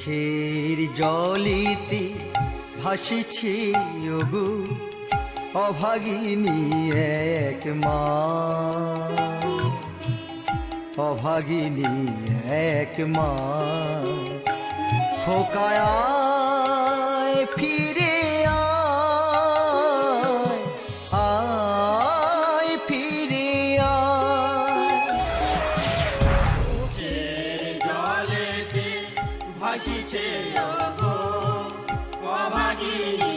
চোখের জলিতে ভাসিছে ওগো অভাগিনী এক মা, অভাগিনী এক মা। খোকায় ফিরে আয়, আয় ফিরে আয়। চোখের জলেতে ভাসিছে ওগো অভাগিনী